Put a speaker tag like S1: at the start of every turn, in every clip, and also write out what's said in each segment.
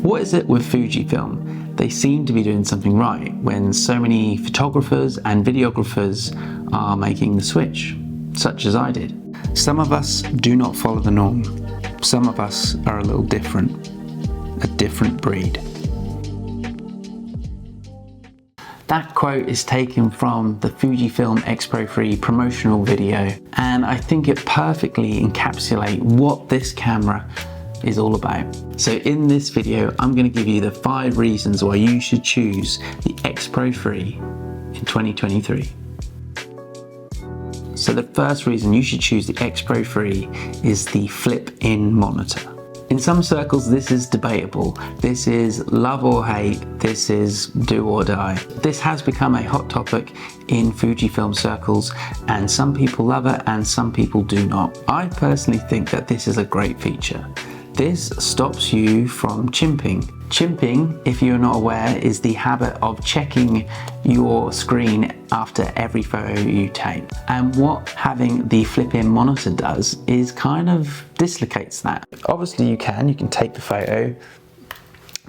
S1: What is it with Fujifilm? They seem to be doing something right when so many photographers and videographers are making the switch, such as I did. Some of us do not follow the norm. Some of us are a little different, a different breed. That quote is taken from the Fujifilm X Pro 3 promotional video, and I think it perfectly encapsulates what this camera is all about. So in this video, I'm going to give you the 5 reasons why you should choose the X Pro 3 in 2023. So the first reason you should choose the X Pro 3 is the flip-in monitor. In some circles, this is debatable. This is love or hate. This is do or die. This has become a hot topic in Fujifilm circles, and some people love it and some people do not. I personally think that this is a great feature. This stops you from chimping. Chimping, if you're not aware, is the habit of checking your screen after every photo you take. And what having the flip-in monitor does is kind of dislocates that. Obviously you can take the photo,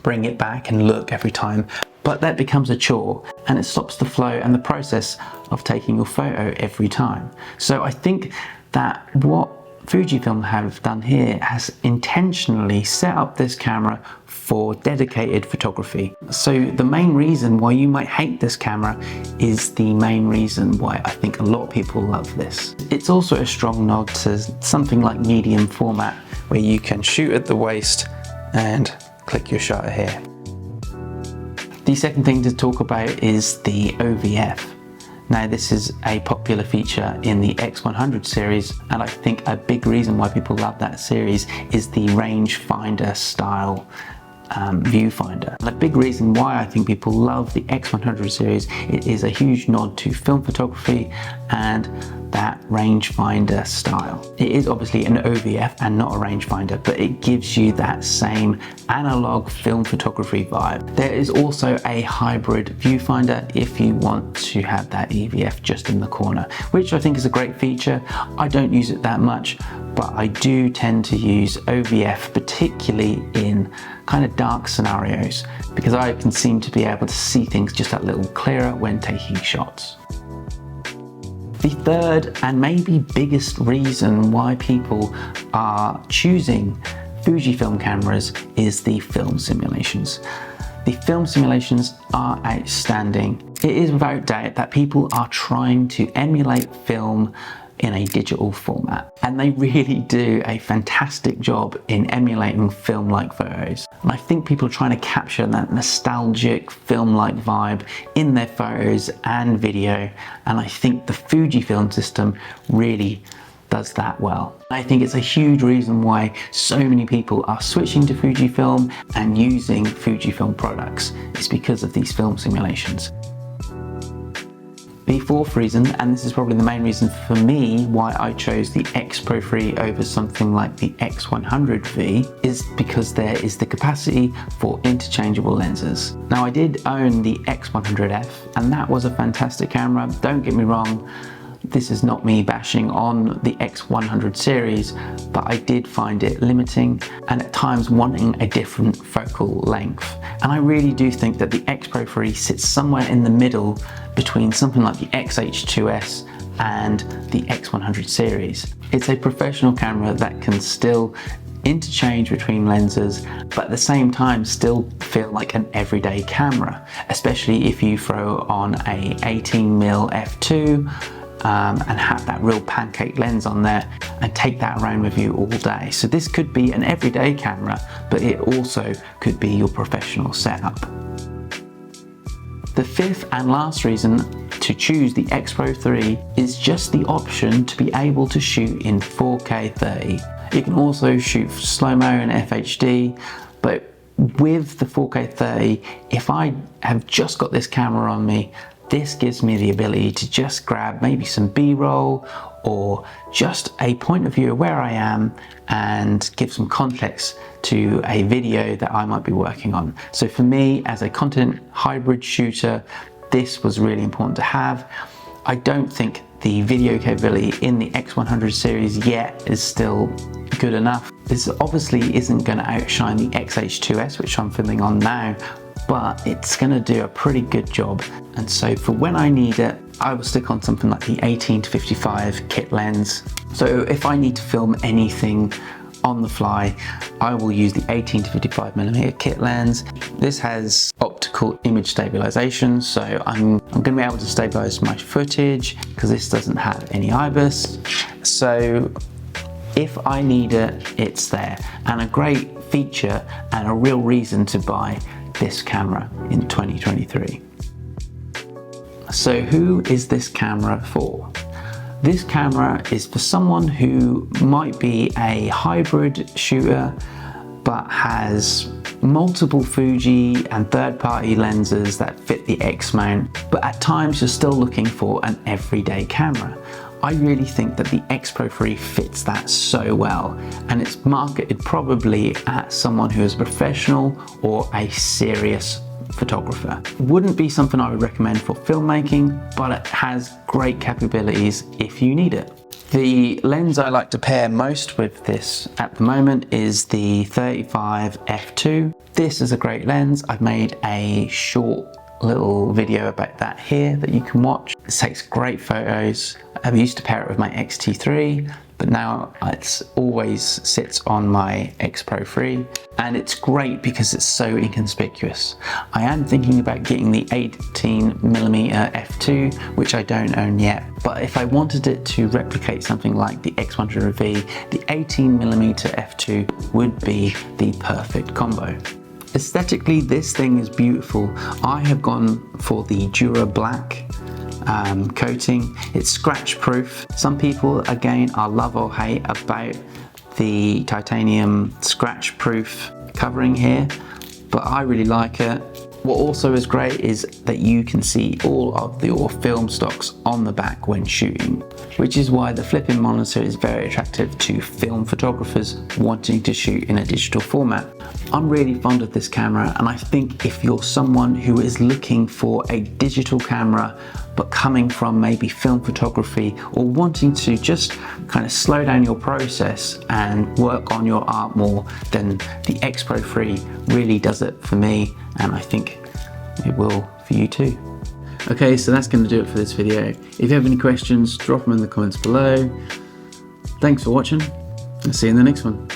S1: bring it back and look every time, but that becomes a chore and it stops the flow and the process of taking your photo every time. So I think that what Fujifilm have done here has intentionally set up this camera for dedicated photography. So the main reason why you might hate this camera is the main reason why I think a lot of people love this. It's also a strong nod to something like medium format, where you can shoot at the waist and click your shutter here. The second thing to talk about is the OVF. Now, this is a popular feature in the X100 series, and I think a big reason why people love that series is the rangefinder style viewfinder. And a big reason why I think people love the X100 series, it is a huge nod to film photography and that rangefinder style. It is obviously an OVF and not a rangefinder, but it gives you that same analog film photography vibe. There is also a hybrid viewfinder if you want to have that EVF just in the corner, which I think is a great feature. I don't use it that much, but I do tend to use OVF, particularly in kind of dark scenarios, because I can seem to be able to see things just a little clearer when taking shots. The third and maybe biggest reason why people are choosing Fujifilm cameras is the film simulations. The film simulations are outstanding. It is without doubt that people are trying to emulate film in a digital format, and they really do a fantastic job in emulating film-like photos. And I think people are trying to capture that nostalgic film-like vibe in their photos and video, and I think the Fujifilm system really does that well. I think it's a huge reason why so many people are switching to Fujifilm and using Fujifilm products. It's because of these film simulations. The fourth reason, and this is probably the main reason for me why I chose the X Pro 3 over something like the X100V, is because there is the capacity for interchangeable lenses. Now, I did own the X100F, and that was a fantastic camera. Don't get me wrong, this is not me bashing on the X100 series, but I did find it limiting and at times wanting a different focal length. And I really do think that the X Pro 3 sits somewhere in the middle between something like the XH2S and the X100 series. It's a professional camera that can still interchange between lenses, but at the same time still feel like an everyday camera, especially if you throw on a 18mm f2 and have that real pancake lens on there and take that around with you all day. So this could be an everyday camera, but it also could be your professional setup. The fifth and last reason to choose the X Pro 3 is just the option to be able to shoot in 4K 30. You can also shoot slow-mo and FHD, but with the 4K 30, if I have just got this camera on me, this gives me the ability to just grab maybe some B-roll or just a point of view of where I am and give some context to a video that I might be working on. So for me, as a content hybrid shooter, this was really important to have. I don't think the video capability in the X100 series yet is still good enough. This obviously isn't going to outshine the XH2S, which I'm filming on now, but it's going to do a pretty good job. And so for when I need it, I will stick on something like the 18-55 kit lens. So if I need to film anything on the fly, I will use the 18-55mm kit lens. This has optical image stabilization, so I'm going to be able to stabilize my footage because this doesn't have any IBIS. So if I need it, it's there, and a great feature and a real reason to buy this camera in 2023. So who is this camera for? This camera is for someone who might be a hybrid shooter but has multiple Fuji and third-party lenses that fit the X mount, but at times you're still looking for an everyday camera. I really think that the X Pro 3 fits that so well, and it's marketed probably at someone who is a professional or a serious photographer. Wouldn't be something I would recommend for filmmaking, but it has great capabilities if you need it. The lens I like to pair most with this at the moment is the 35 f2. This is a great lens. I've made a short little video about that here that you can watch. It takes great photos. I used to pair it with my X-T3, but now it's always sits on my X Pro 3, and it's great because it's so inconspicuous. I am thinking about getting the 18mm f2, which I don't own yet, but if I wanted it to replicate something like the X100V, the 18mm f2 would be the perfect combo. Aesthetically, this thing is beautiful. I have gone for the Dura Black coating. It's scratch proof. Some people again are love or hate about the titanium scratch proof covering here, but I really like it. What also is great is that you can see all of your film stocks on the back when shooting, which is why the flip-in monitor is very attractive to film photographers wanting to shoot in a digital format. I'm really fond of this camera, and I think if you're someone who is looking for a digital camera but coming from maybe film photography, or wanting to just kind of slow down your process and work on your art more, then the X Pro 3 really does it for me, and I think it will for you too. Okay, so that's going to do it for this video. If you have any questions, drop them in the comments below. Thanks for watching. I'll see you in the next one.